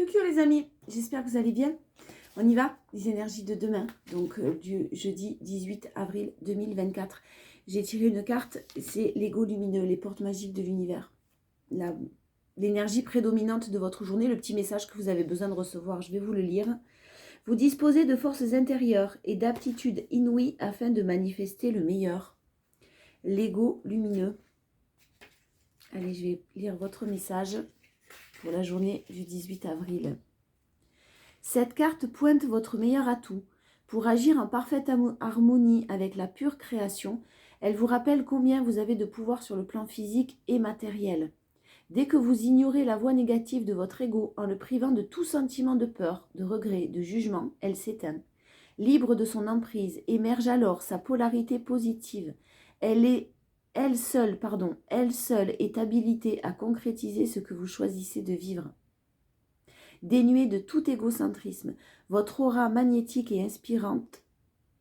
Cucu les amis, j'espère que vous allez bien. On y va, les énergies de demain, donc du jeudi 18 avril 2024. J'ai tiré une carte, c'est l'ego lumineux, les portes magiques de l'univers. L'énergie prédominante de votre journée, le petit message que vous avez besoin de recevoir, je vais vous le lire. Vous disposez de forces intérieures et d'aptitudes inouïes afin de manifester le meilleur. L'ego lumineux. Allez, je vais lire votre message pour la journée du 18 avril. Cette carte pointe votre meilleur atout. Pour agir en parfaite harmonie avec la pure création, elle vous rappelle combien vous avez de pouvoir sur le plan physique et matériel. Dès que vous ignorez la voix négative de votre ego en le privant de tout sentiment de peur, de regret, de jugement, elle s'éteint. Libre de son emprise, émerge alors sa polarité positive. Elle seule est habilitée à concrétiser ce que vous choisissez de vivre. Dénuée de tout égocentrisme, votre aura magnétique est inspirante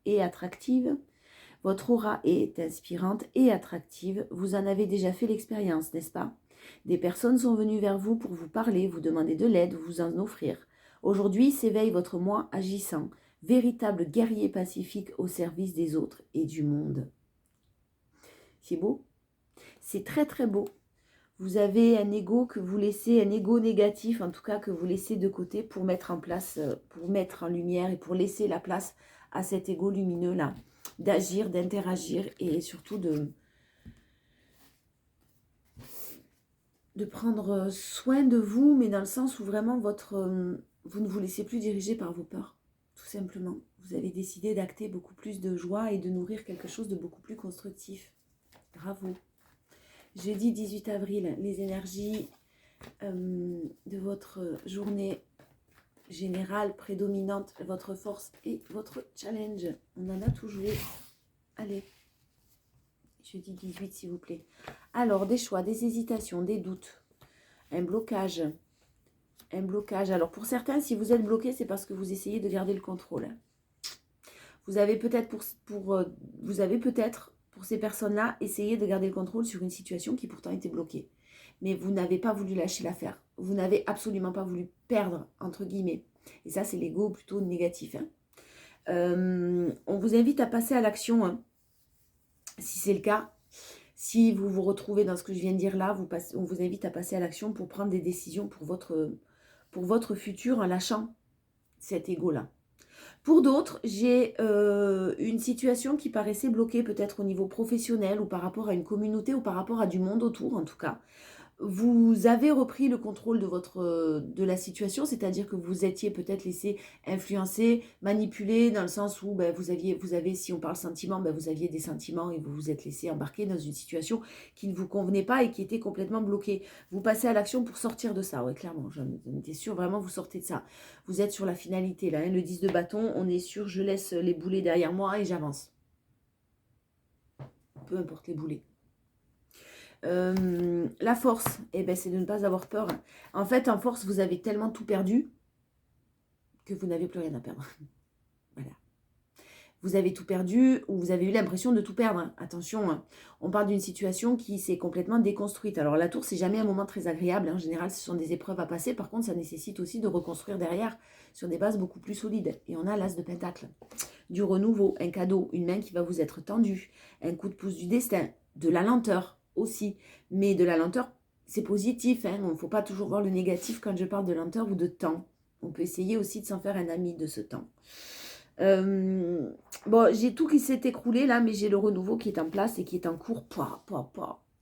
et attractive. Votre aura est inspirante et attractive. Vous en avez déjà fait l'expérience, n'est-ce pas? Des personnes sont venues vers vous pour vous parler, vous demander de l'aide, vous en offrir. Aujourd'hui s'éveille votre moi agissant, véritable guerrier pacifique au service des autres et du monde. C'est beau? C'est très très beau. Vous avez un ego que vous laissez, un ego négatif en tout cas que vous laissez de côté pour mettre en place, pour mettre en lumière et pour laisser la place à cet ego lumineux là, d'agir, d'interagir et surtout de prendre soin de vous, mais dans le sens où vraiment vous ne vous laissez plus diriger par vos peurs, tout simplement. Vous avez décidé d'acter beaucoup plus de joie et de nourrir quelque chose de beaucoup plus constructif. Bravo. Jeudi 18 avril, les énergies de votre journée générale, prédominante, votre force et votre challenge. On en a tout joué. Allez, jeudi 18 s'il vous plaît. Alors, des choix, des hésitations, des doutes, un blocage. Un blocage. Alors, pour certains, si vous êtes bloqué, c'est parce que vous essayez de garder le contrôle. Vous avez peut-être pour ces personnes-là, essayé de garder le contrôle sur une situation qui pourtant était bloquée. Mais vous n'avez pas voulu lâcher l'affaire. Vous n'avez absolument pas voulu perdre, entre guillemets. Et ça, c'est l'ego plutôt négatif. On vous invite à passer à l'action, si c'est le cas. Si vous vous retrouvez dans ce que je viens de dire là, on vous invite à passer à l'action pour prendre des décisions pour votre futur en lâchant cet ego-là. Pour d'autres, j'ai une situation qui paraissait bloquée peut-être au niveau professionnel ou par rapport à une communauté ou par rapport à du monde autour en tout cas. Vous avez repris le contrôle de la situation, c'est-à-dire que vous étiez peut-être laissé influencer, manipuler, dans le sens où vous avez, si on parle sentiment, vous aviez des sentiments et vous vous êtes laissé embarquer dans une situation qui ne vous convenait pas et qui était complètement bloquée. Vous passez à l'action pour sortir de ça, ouais, clairement, j'en étais sûre, vraiment vous sortez de ça. Vous êtes sur la finalité là, le 10 de bâton, on est sûr, je laisse les boulets derrière moi et j'avance. Peu importe les boulets. La force, c'est de ne pas avoir peur. En fait, en force, vous avez tellement tout perdu que vous n'avez plus rien à perdre. Voilà. Vous avez tout perdu ou vous avez eu l'impression de tout perdre. Attention, on parle d'une situation qui s'est complètement déconstruite. Alors la tour, c'est jamais un moment très agréable. En général, ce sont des épreuves à passer. Par contre, ça nécessite aussi de reconstruire derrière sur des bases beaucoup plus solides. Et on a l'as de pentacle. Du renouveau, un cadeau, une main qui va vous être tendue, un coup de pouce du destin, de la lenteur aussi, mais de la lenteur, c'est positif, il ne faut pas toujours voir le négatif quand je parle de lenteur ou de temps. On peut essayer aussi de s'en faire un ami de ce temps. Bon, j'ai tout qui s'est écroulé là, mais j'ai le renouveau qui est en place et qui est en cours.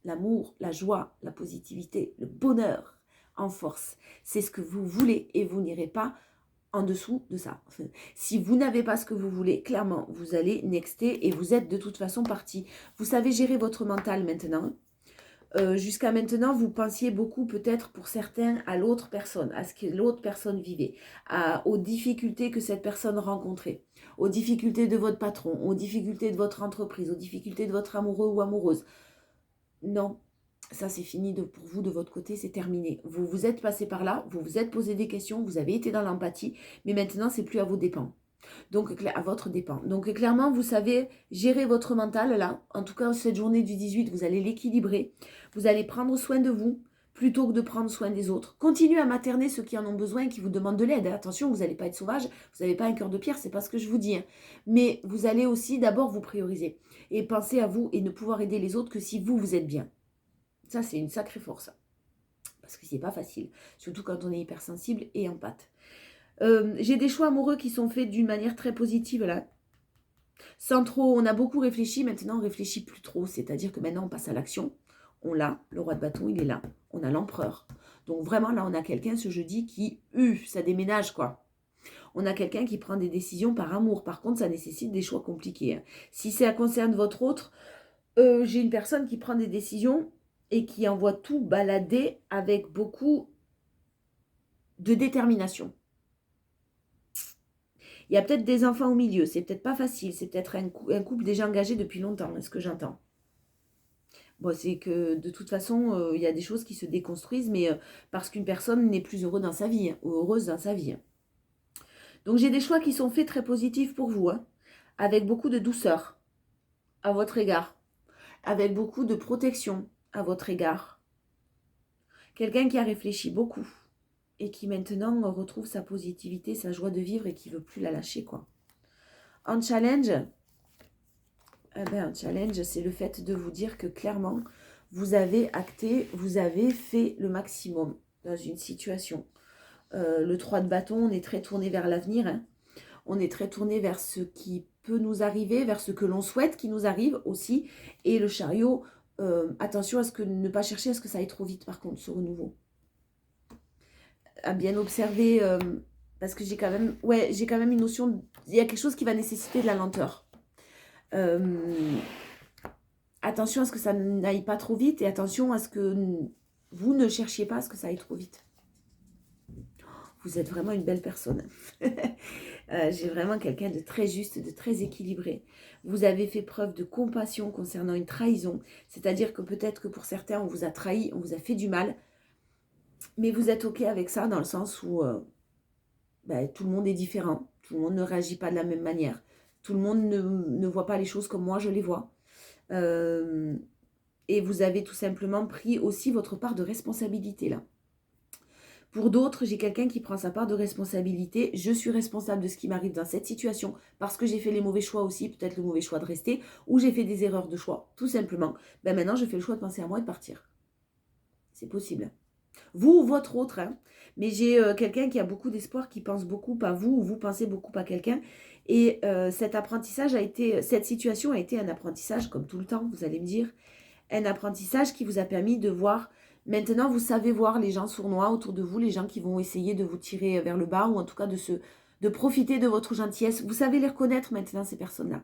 L'amour, la joie, la positivité, le bonheur en force. C'est ce que vous voulez et vous n'irez pas en dessous de ça. Enfin, si vous n'avez pas ce que vous voulez, clairement, vous allez nexter et vous êtes de toute façon parti. Vous savez gérer votre mental maintenant. Jusqu'à maintenant, vous pensiez beaucoup peut-être pour certains à l'autre personne, à ce que l'autre personne vivait, aux difficultés que cette personne rencontrait, aux difficultés de votre patron, aux difficultés de votre entreprise, aux difficultés de votre amoureux ou amoureuse. Non, ça c'est fini pour vous de votre côté, c'est terminé. Vous vous êtes passé par là, vous vous êtes posé des questions, vous avez été dans l'empathie, mais maintenant c'est plus à vos dépens. Donc, à votre dépens. Donc, clairement, vous savez gérer votre mental, là. En tout cas, cette journée du 18, vous allez l'équilibrer. Vous allez prendre soin de vous. plutôt que de prendre soin des autres. Continuez à materner ceux qui en ont besoin et qui vous demandent de l'aide. Attention, vous n'allez pas être sauvage, vous n'avez pas un cœur de pierre, c'est pas ce que je vous dis. Hein. Mais vous allez aussi d'abord vous prioriser et penser à vous et ne pouvoir aider les autres que si vous, vous êtes bien. Ça, c'est une sacrée force. Parce que c'est pas facile, surtout quand on est hypersensible et empathe. J'ai des choix amoureux qui sont faits d'une manière très positive là. Sans trop, on a beaucoup réfléchi, maintenant on réfléchit plus trop. C'est-à-dire que maintenant on passe à l'action. On l'a, le roi de bâton, il est là. On a l'empereur. Donc vraiment là on a quelqu'un ce jeudi qui, ça déménage quoi. On a quelqu'un qui prend des décisions par amour. Par contre ça nécessite des choix compliqués. Hein. Si ça concerne votre autre, j'ai une personne qui prend des décisions et qui envoie tout balader avec beaucoup de détermination. Il y a peut-être des enfants au milieu, c'est peut-être pas facile, c'est peut-être un couple déjà engagé depuis longtemps, est-ce que j'entends? Bon, c'est que de toute façon, il y a des choses qui se déconstruisent, mais parce qu'une personne n'est plus heureuse dans sa vie, hein, ou heureuse dans sa vie. Hein. Donc j'ai des choix qui sont faits très positifs pour vous, hein, avec beaucoup de douceur à votre égard, avec beaucoup de protection à votre égard. Quelqu'un qui a réfléchi beaucoup et qui maintenant retrouve sa positivité, sa joie de vivre et qui ne veut plus la lâcher, quoi. En challenge, un challenge, c'est le fait de vous dire que clairement, vous avez acté, vous avez fait le maximum dans une situation. Le 3 de bâton, on est très tourné vers l'avenir. Hein. On est très tourné vers ce qui peut nous arriver, vers ce que l'on souhaite qui nous arrive aussi. Et le chariot, attention à ne pas chercher à ce que ça aille trop vite, par contre, ce renouveau. À bien observer, parce que j'ai quand même une notion, il y a quelque chose qui va nécessiter de la lenteur. Attention à ce que ça n'aille pas trop vite et attention à ce que vous ne cherchiez pas à ce que ça aille trop vite. Vous êtes vraiment une belle personne. J'ai vraiment quelqu'un de très juste, de très équilibré. Vous avez fait preuve de compassion concernant une trahison. C'est-à-dire que peut-être que pour certains, on vous a trahi, on vous a fait du mal. Mais vous êtes OK avec ça dans le sens où tout le monde est différent. Tout le monde ne réagit pas de la même manière. Tout le monde ne voit pas les choses comme moi je les vois. Et vous avez tout simplement pris aussi votre part de responsabilité là. Pour d'autres, j'ai quelqu'un qui prend sa part de responsabilité. Je suis responsable de ce qui m'arrive dans cette situation parce que j'ai fait les mauvais choix aussi, peut-être le mauvais choix de rester, ou j'ai fait des erreurs de choix, tout simplement. Maintenant, je fais le choix de penser à moi et de partir. C'est possible. Vous ou votre autre, hein. Mais j'ai quelqu'un qui a beaucoup d'espoir, qui pense beaucoup à vous, ou vous pensez beaucoup à quelqu'un. Et cette situation a été un apprentissage, comme tout le temps, vous allez me dire, un apprentissage qui vous a permis de voir. Maintenant, vous savez voir les gens sournois autour de vous, les gens qui vont essayer de vous tirer vers le bas, ou en tout cas de profiter de votre gentillesse. Vous savez les reconnaître maintenant, ces personnes-là.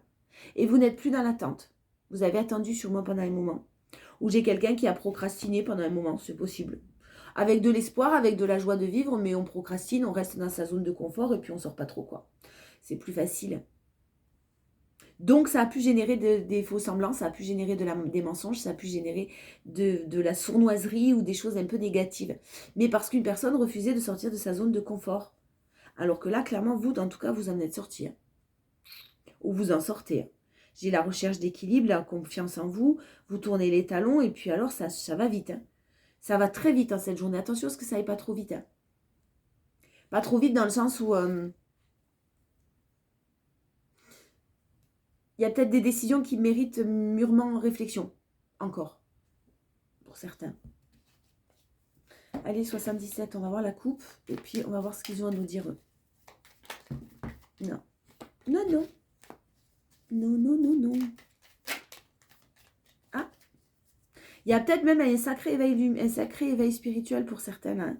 Et vous n'êtes plus dans l'attente. Vous avez attendu sûrement pendant un moment. Ou j'ai quelqu'un qui a procrastiné pendant un moment, c'est possible. Avec de l'espoir, avec de la joie de vivre, mais on procrastine, on reste dans sa zone de confort et puis on sort pas trop, quoi. C'est plus facile. Donc, ça a pu générer des faux semblants, ça a pu générer des mensonges, ça a pu générer de la sournoiserie ou des choses un peu négatives. Mais parce qu'une personne refusait de sortir de sa zone de confort. Alors que là, clairement, vous, en tout cas, vous en êtes sorti. Hein. Ou vous en sortez. J'ai la recherche d'équilibre, la confiance en vous, vous tournez les talons et puis alors, ça va vite. Hein. Ça va très vite cette journée. Attention à ce que ça aille pas trop vite. Hein. Pas trop vite dans le sens où... il y a peut-être des décisions qui méritent mûrement réflexion. Encore. Pour certains. Allez, 77, on va voir la coupe. Et puis, on va voir ce qu'ils ont à nous dire, eux. Non. Non, non. Non, non, non, non. Ah. Il y a peut-être même un sacré éveil spirituel pour certains. Hein.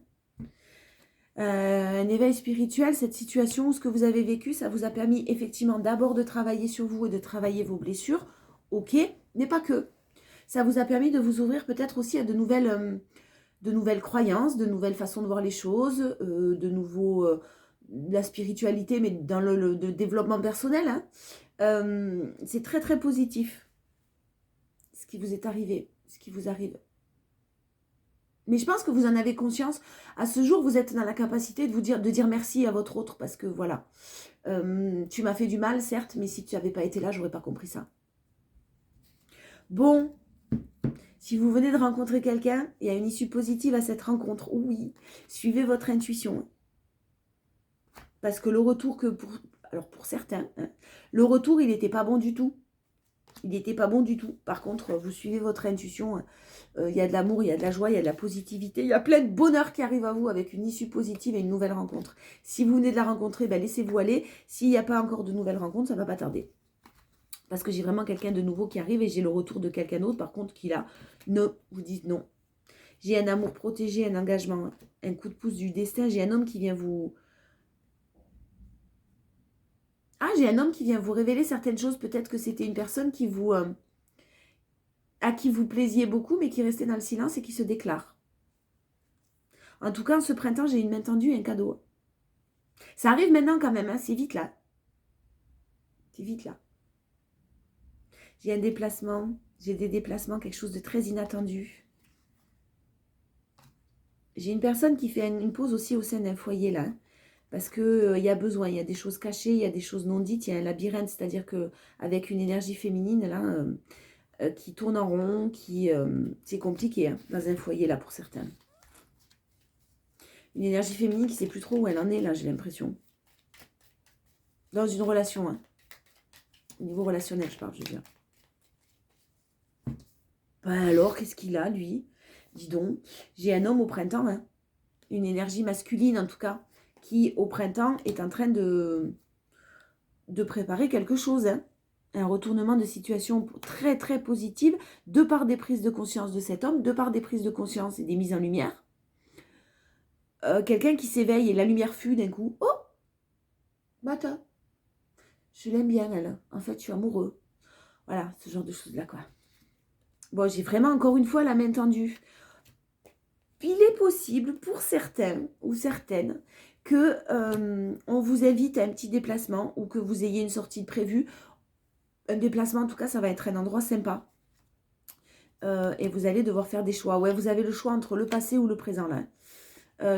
Un éveil spirituel, cette situation, ce que vous avez vécu, ça vous a permis effectivement d'abord de travailler sur vous et de travailler vos blessures, ok, mais pas que. Ça vous a permis de vous ouvrir peut-être aussi à de nouvelles croyances, de nouvelles façons de voir les choses, de la spiritualité, mais dans le développement personnel. Hein. C'est très très positif ce qui vous est arrivé, ce qui vous arrive. Mais je pense que vous en avez conscience. À ce jour, vous êtes dans la capacité de dire merci à votre autre. Parce que voilà, tu m'as fait du mal, certes, mais si tu n'avais pas été là, j'aurais pas compris ça. Bon, Si vous venez de rencontrer quelqu'un, il y a une issue positive à cette rencontre. Oui, suivez votre intuition. Parce que le retour que pour certains, hein, le retour, il n'était pas bon du tout. Il n'était pas bon du tout. Par contre, vous suivez votre intuition. Il y a de l'amour, il y a de la joie, il y a de la positivité. Il y a plein de bonheur qui arrive à vous avec une issue positive et une nouvelle rencontre. Si vous venez de la rencontrer, ben laissez-vous aller. S'il n'y a pas encore de nouvelles rencontres, ça ne va pas tarder. Parce que j'ai vraiment quelqu'un de nouveau qui arrive et j'ai le retour de quelqu'un d'autre, par contre, qui là, ne vous dit non. J'ai un amour protégé, un engagement, un coup de pouce du destin. J'ai un homme qui vient vous... Ah, j'ai un homme qui vient vous révéler certaines choses. Peut-être que c'était une personne qui vous... à qui vous plaisiez beaucoup, mais qui restait dans le silence et qui se déclare. En tout cas, en ce printemps, j'ai une main tendue et un cadeau. Ça arrive maintenant quand même, hein, c'est vite là. C'est vite là. J'ai un déplacement, j'ai des déplacements, quelque chose de très inattendu. J'ai une personne qui fait une pause aussi au sein d'un foyer là, parce qu'il y a besoin, il y a des choses cachées, il y a des choses non dites, il y a un labyrinthe, c'est-à-dire qu'avec une énergie féminine là, qui tourne en rond, c'est compliqué hein, dans un foyer là pour certains. Une énergie féminine qui ne sait plus trop où elle en est là, j'ai l'impression. Dans une relation, hein. Au niveau relationnel, je parle, je veux dire. Ben alors, qu'est-ce qu'il a, lui? Dis donc, j'ai un homme au printemps, hein. Une énergie masculine en tout cas, qui au printemps est en train de préparer quelque chose, hein. Un retournement de situation très très positive, de par des prises de conscience de cet homme, de par des prises de conscience et des mises en lumière. Quelqu'un qui s'éveille et la lumière fut d'un coup. Oh, bata, je l'aime bien elle, en fait je suis amoureux. Voilà, ce genre de choses là quoi. Bon, j'ai vraiment encore une fois la main tendue. Il est possible pour certains ou certaines que on vous invite à un petit déplacement ou que vous ayez une sortie de prévue. Un déplacement, en tout cas, ça va être un endroit sympa. Et vous allez devoir faire des choix. Ouais, vous avez le choix entre le passé ou le présent, là.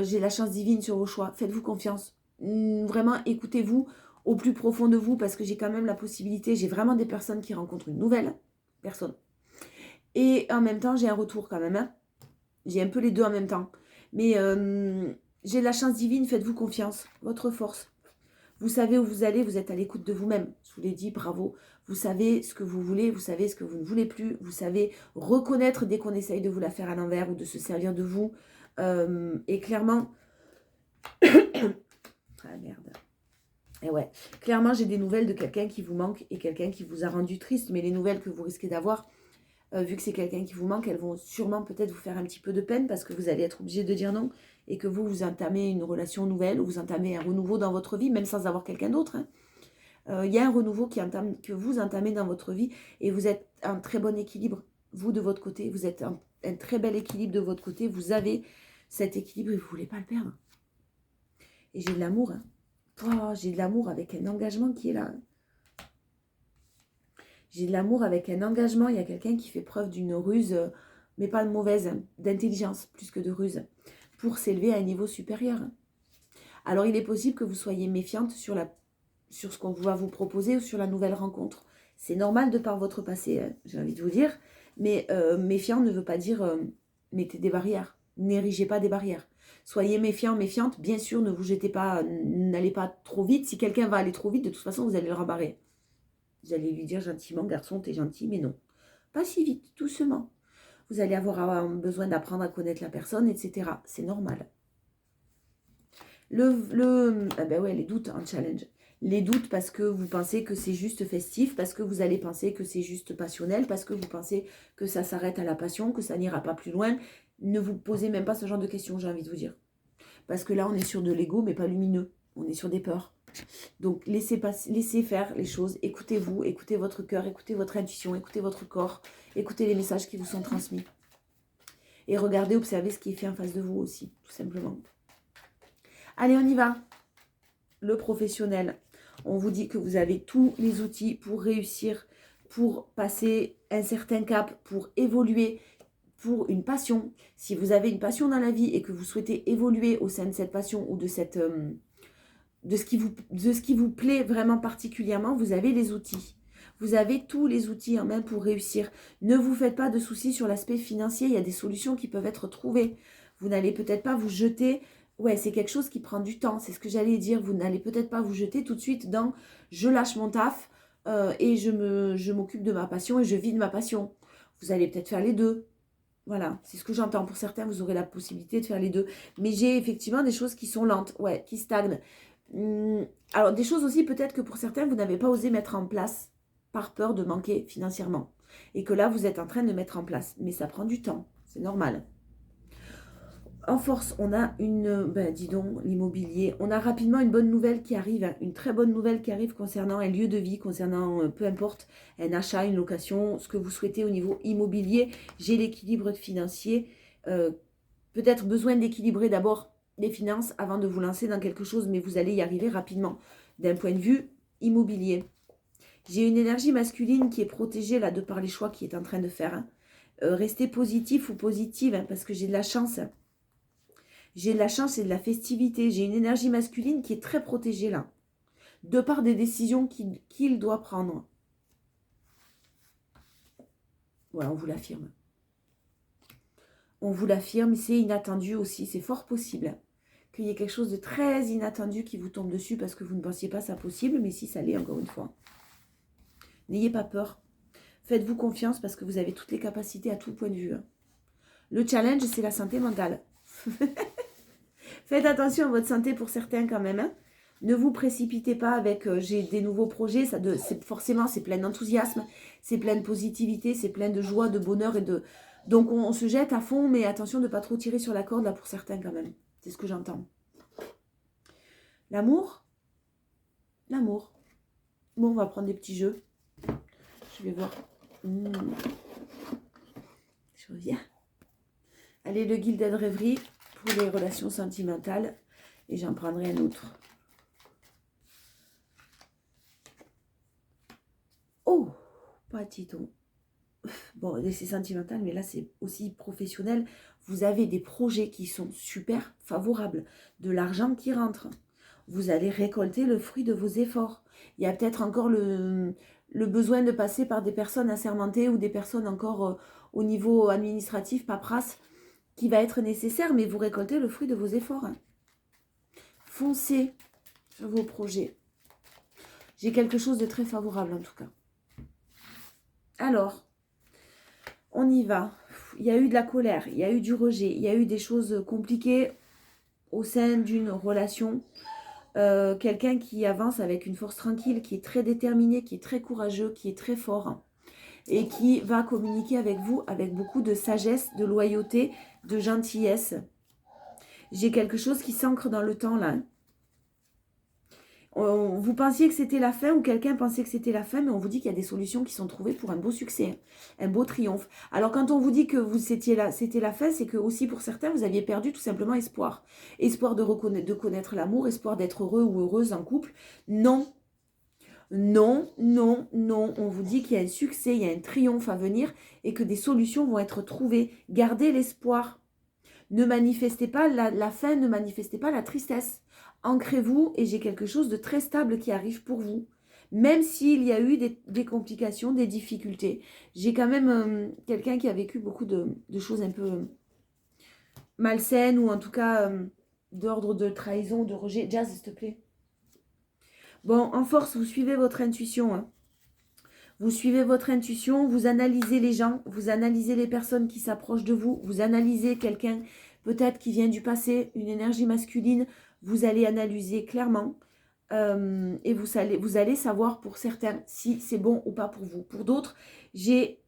J'ai la chance divine sur vos choix. Faites-vous confiance. Vraiment, écoutez-vous au plus profond de vous parce que j'ai quand même la possibilité. J'ai vraiment des personnes qui rencontrent une nouvelle personne. Et en même temps, j'ai un retour quand même, hein. J'ai un peu les deux en même temps. Mais j'ai la chance divine, faites-vous confiance. Votre force. Vous savez où vous allez, vous êtes à l'écoute de vous-même. Je vous l'ai dit, bravo. Vous savez ce que vous voulez, vous savez ce que vous ne voulez plus. Vous savez reconnaître dès qu'on essaye de vous la faire à l'envers ou de se servir de vous. Et clairement... ah merde. Et ouais, clairement, j'ai des nouvelles de quelqu'un qui vous manque et quelqu'un qui vous a rendu triste. Mais les nouvelles que vous risquez d'avoir... vu que c'est quelqu'un qui vous manque, elles vont sûrement peut-être vous faire un petit peu de peine parce que vous allez être obligé de dire non et que vous entamez une relation nouvelle ou vous entamez un renouveau dans votre vie, même sans avoir quelqu'un d'autre. Il y a un renouveau que vous entamez dans votre vie et vous êtes en très bon équilibre, vous de votre côté. Vous êtes un très bel équilibre de votre côté. Vous avez cet équilibre et vous ne voulez pas le perdre. Et j'ai de l'amour. Hein. Oh, j'ai de l'amour avec un engagement qui est là. Hein. J'ai de l'amour avec un engagement. Il y a quelqu'un qui fait preuve d'une ruse, mais pas de mauvaise, hein, d'intelligence plus que de ruse, pour s'élever à un niveau supérieur. Alors, il est possible que vous soyez méfiante sur ce qu'on va vous proposer ou sur la nouvelle rencontre. C'est normal de par votre passé, hein, j'ai envie de vous dire. Mais méfiant ne veut pas dire mettez des barrières. N'érigez pas des barrières. Soyez méfiant, méfiante. Bien sûr, ne vous jetez pas, n'allez pas trop vite. Si quelqu'un va aller trop vite, de toute façon, vous allez le rembarrer. Vous allez lui dire gentiment, garçon, t'es gentil, mais non. Pas si vite, doucement. Vous allez avoir besoin d'apprendre à connaître la personne, etc. C'est normal. Ah ben ouais, les doutes en challenge. Les doutes parce que vous pensez que c'est juste festif, parce que vous allez penser que c'est juste passionnel, parce que vous pensez que ça s'arrête à la passion, que ça n'ira pas plus loin. Ne vous posez même pas ce genre de questions, j'ai envie de vous dire. Parce que là, on est sur de l'ego, mais pas lumineux. On est sur des peurs. Donc, laissez faire les choses. Écoutez-vous, écoutez votre cœur, écoutez votre intuition, écoutez votre corps, écoutez les messages qui vous sont transmis. Et regardez, observez ce qui est fait en face de vous aussi, tout simplement. Allez, on y va. Le professionnel. On vous dit que vous avez tous les outils pour réussir, pour passer un certain cap, pour évoluer, pour une passion. Si vous avez une passion dans la vie et que vous souhaitez évoluer au sein de cette passion ou de ce qui vous plaît vraiment particulièrement, vous avez les outils. Vous avez tous les outils en main pour réussir. Ne vous faites pas de soucis sur l'aspect financier. Il y a des solutions qui peuvent être trouvées. Vous n'allez peut-être pas vous jeter. Ouais, c'est quelque chose qui prend du temps. C'est ce que j'allais dire. Vous n'allez peut-être pas vous jeter tout de suite dans je lâche mon taf et je m'occupe de ma passion et je vis de ma passion. Vous allez peut-être faire les deux. Voilà, c'est ce que j'entends. Pour certains, vous aurez la possibilité de faire les deux. Mais j'ai effectivement des choses qui sont lentes, ouais, qui stagnent. Alors, des choses aussi peut-être que pour certains, vous n'avez pas osé mettre en place par peur de manquer financièrement. Et que là, vous êtes en train de mettre en place. Mais ça prend du temps, c'est normal. En force, on a dis donc, l'immobilier. On a rapidement une bonne nouvelle qui arrive, hein, une très bonne nouvelle qui arrive concernant un lieu de vie, concernant peu importe, un achat, une location, ce que vous souhaitez au niveau immobilier. J'ai l'équilibre financier. Peut-être besoin d'équilibrer d'abord les finances avant de vous lancer dans quelque chose, mais vous allez y arriver rapidement d'un point de vue immobilier. J'ai une énergie masculine qui est protégée là de par les choix qu'il est en train de faire. Hein. Restez positif ou positive hein, parce que j'ai de la chance. J'ai de la chance et de la festivité. J'ai une énergie masculine qui est très protégée là. De par des décisions qu'il doit prendre. Voilà, on vous l'affirme. On vous l'affirme, c'est inattendu aussi. C'est fort possible qu'il y ait quelque chose de très inattendu qui vous tombe dessus parce que vous ne pensiez pas ça possible. Mais si ça l'est, encore une fois. N'ayez pas peur. Faites-vous confiance parce que vous avez toutes les capacités à tout point de vue. Le challenge, c'est la santé mentale. Faites attention à votre santé pour certains quand même. Hein. Ne vous précipitez pas avec j'ai des nouveaux projets. Forcément, c'est plein d'enthousiasme, c'est plein de positivité, c'est plein de joie, de bonheur et de... Donc on se jette à fond, mais attention de ne pas trop tirer sur la corde là pour certains quand même. C'est ce que j'entends. L'amour. L'amour. Bon, on va prendre des petits jeux. Je vais voir. Je reviens. Allez, le Gilded Rêverie pour les relations sentimentales. Et j'en prendrai un autre. Oh, pas titon. Bon, c'est sentimental, mais là, c'est aussi professionnel. Vous avez des projets qui sont super favorables. De l'argent qui rentre. Vous allez récolter le fruit de vos efforts. Il y a peut-être encore le besoin de passer par des personnes assermentées ou des personnes encore au niveau administratif, paperasse, qui va être nécessaire, mais vous récoltez le fruit de vos efforts. Hein. Foncez sur vos projets. J'ai quelque chose de très favorable en tout cas. Alors, on y va. Il y a eu de la colère, il y a eu du rejet, il y a eu des choses compliquées au sein d'une relation. Quelqu'un qui avance avec une force tranquille, qui est très déterminé, qui est très courageux, qui est très fort et qui va communiquer avec vous avec beaucoup de sagesse, de loyauté, de gentillesse. J'ai quelque chose qui s'ancre dans le temps là. Vous pensiez que c'était la fin ou quelqu'un pensait que c'était la fin, mais on vous dit qu'il y a des solutions qui sont trouvées pour un beau succès, un beau triomphe. Alors quand on vous dit que c'était la fin, c'est que aussi pour certains, vous aviez perdu tout simplement espoir. Espoir de connaître l'amour, espoir d'être heureux ou heureuse en couple. Non, non, non, non. On vous dit qu'il y a un succès, il y a un triomphe à venir et que des solutions vont être trouvées. Gardez l'espoir. Ne manifestez pas la fin, ne manifestez pas la tristesse. Ancrez-vous et j'ai quelque chose de très stable qui arrive pour vous. Même s'il y a eu des complications, des difficultés. J'ai quand même quelqu'un qui a vécu beaucoup de choses un peu malsaines ou en tout cas d'ordre de trahison, de rejet. Jazz, s'il te plaît. Bon, en force, vous suivez votre intuition. Hein. Vous suivez votre intuition, vous analysez les gens, vous analysez les personnes qui s'approchent de vous, vous analysez quelqu'un peut-être qui vient du passé, une énergie masculine, vous allez analyser clairement et vous allez savoir pour certains si c'est bon ou pas pour vous. Pour d'autres, j'ai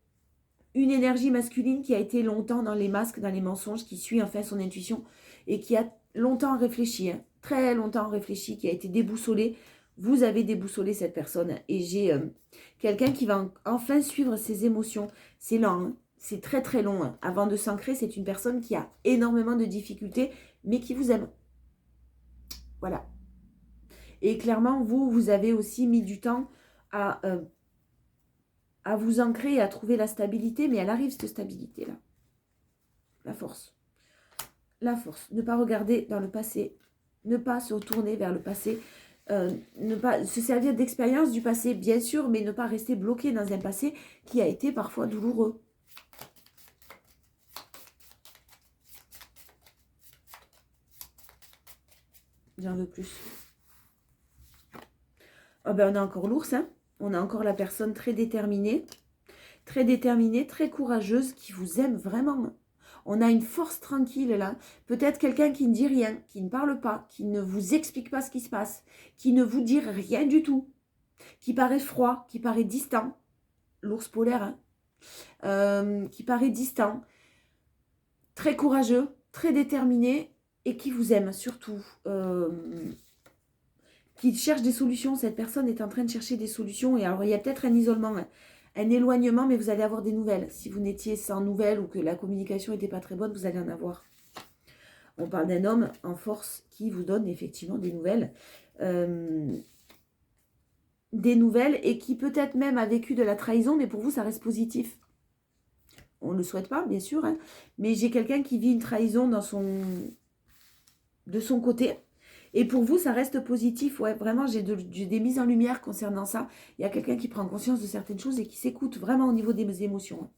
une énergie masculine qui a été longtemps dans les masques, dans les mensonges, qui suit enfin son intuition et qui a longtemps réfléchi, hein, très longtemps réfléchi, qui a été déboussolé. Vous avez déboussolé cette personne et j'ai quelqu'un qui va enfin suivre ses émotions. C'est lent, hein. C'est très très long. Hein. Avant de s'ancrer, c'est une personne qui a énormément de difficultés, mais qui vous aime. Voilà. Et clairement, vous avez aussi mis du temps à vous ancrer et à trouver la stabilité, mais elle arrive cette stabilité-là. La force. La force. Ne pas regarder dans le passé. Ne pas se tourner vers le passé. Ne pas se servir d'expérience du passé, bien sûr, mais ne pas rester bloqué dans un passé qui a été parfois douloureux. J'en veux plus. Oh ben, on a encore l'ours, hein. On a encore la personne très déterminée, très courageuse, qui vous aime vraiment. On a une force tranquille là. Peut-être quelqu'un qui ne dit rien, qui ne parle pas, qui ne vous explique pas ce qui se passe, qui ne vous dit rien du tout, qui paraît froid, qui paraît distant. L'ours polaire, hein. Qui paraît distant, très courageux, très déterminé et qui vous aime surtout. Qui cherche des solutions. Cette personne est en train de chercher des solutions. Et alors, il y a peut-être un isolement, hein, un éloignement, mais vous allez avoir des nouvelles. Si vous n'étiez sans nouvelles ou que la communication n'était pas très bonne, vous allez en avoir. On parle d'un homme en force qui vous donne effectivement des nouvelles. Et qui peut-être même a vécu de la trahison, mais pour vous, ça reste positif. On ne le souhaite pas, bien sûr, hein, mais j'ai quelqu'un qui vit une trahison de son côté. Et pour vous, ça reste positif. Ouais, vraiment, j'ai des mises en lumière concernant ça. Il y a quelqu'un qui prend conscience de certaines choses et qui s'écoute vraiment au niveau des émotions.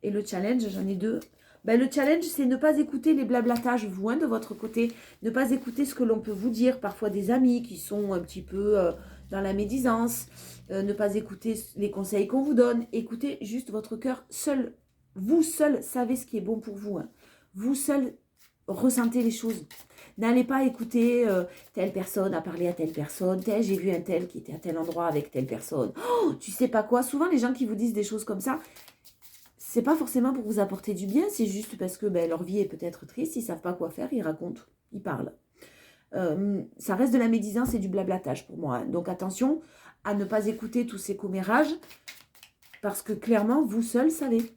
Et le challenge, j'en ai deux. Ben, le challenge, c'est ne pas écouter les blablatages, vous, hein, de votre côté. Ne pas écouter ce que l'on peut vous dire. Parfois des amis qui sont un petit peu dans la médisance. Ne pas écouter les conseils qu'on vous donne. Écoutez juste votre cœur seul. Vous seul savez ce qui est bon pour vous. Hein. Vous seul ressentez les choses. N'allez pas écouter telle personne a parlé à telle personne, j'ai vu un tel qui était à tel endroit avec telle personne. Oh, tu sais pas quoi. Souvent, les gens qui vous disent des choses comme ça, c'est pas forcément pour vous apporter du bien, c'est juste parce que leur vie est peut-être triste, ils savent pas quoi faire, ils racontent, ils parlent. Ça reste de la médisance et du blablatage pour moi. Hein. Donc attention à ne pas écouter tous ces commérages, parce que clairement, vous seul savez.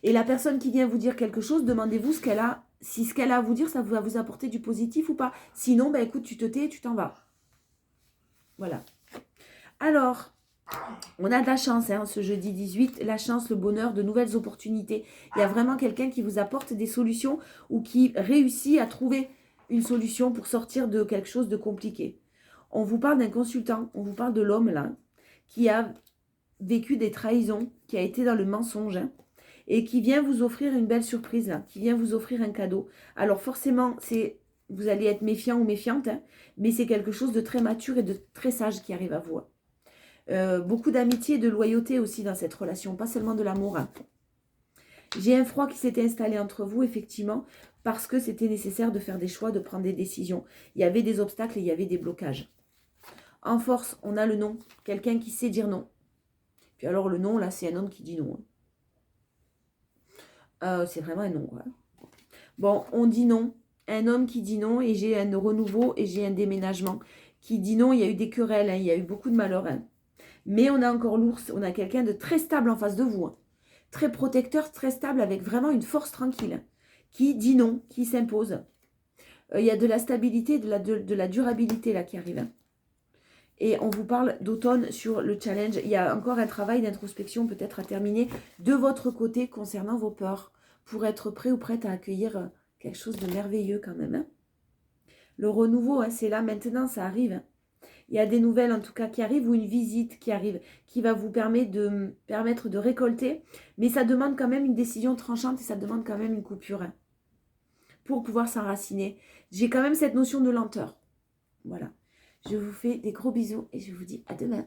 Et la personne qui vient vous dire quelque chose, demandez-vous ce qu'elle a. Si ce qu'elle a à vous dire, ça va vous apporter du positif ou pas. Sinon, écoute, tu te tais et tu t'en vas. Voilà. Alors, on a de la chance, hein, ce jeudi 18. La chance, le bonheur, de nouvelles opportunités. Il y a vraiment quelqu'un qui vous apporte des solutions ou qui réussit à trouver une solution pour sortir de quelque chose de compliqué. On vous parle d'un consultant, on vous parle de l'homme, là, qui a vécu des trahisons, qui a été dans le mensonge, hein, et qui vient vous offrir une belle surprise, là, qui vient vous offrir un cadeau. Alors forcément, vous allez être méfiant ou méfiante, hein, mais c'est quelque chose de très mature et de très sage qui arrive à vous. Beaucoup d'amitié et de loyauté aussi dans cette relation, pas seulement de l'amour. Hein. J'ai un froid qui s'était installé entre vous, effectivement, parce que c'était nécessaire de faire des choix, de prendre des décisions. Il y avait des obstacles et il y avait des blocages. En force, on a le non, quelqu'un qui sait dire non. Puis alors le non, là, c'est un homme qui dit non. Hein. C'est vraiment un non. Quoi. Bon, on dit non. Un homme qui dit non et j'ai un renouveau et j'ai un déménagement. Qui dit non, il y a eu des querelles, hein, il y a eu beaucoup de malheur. Hein. Mais on a encore l'ours, on a quelqu'un de très stable en face de vous. Hein. Très protecteur, très stable, avec vraiment une force tranquille. Hein, qui dit non, qui s'impose. Il y a de la stabilité, de la durabilité là qui arrive. Hein. Et on vous parle d'automne sur le challenge. Il y a encore un travail d'introspection peut-être à terminer de votre côté concernant vos peurs pour être prêt ou prête à accueillir quelque chose de merveilleux quand même. Hein. Le renouveau, hein, c'est là maintenant, ça arrive. Hein. Il y a des nouvelles en tout cas qui arrivent ou une visite qui arrive qui va vous permettre de récolter. Mais ça demande quand même une décision tranchante et ça demande quand même une coupure hein, pour pouvoir s'enraciner. J'ai quand même cette notion de lenteur. Voilà. Je vous fais des gros bisous et je vous dis à demain.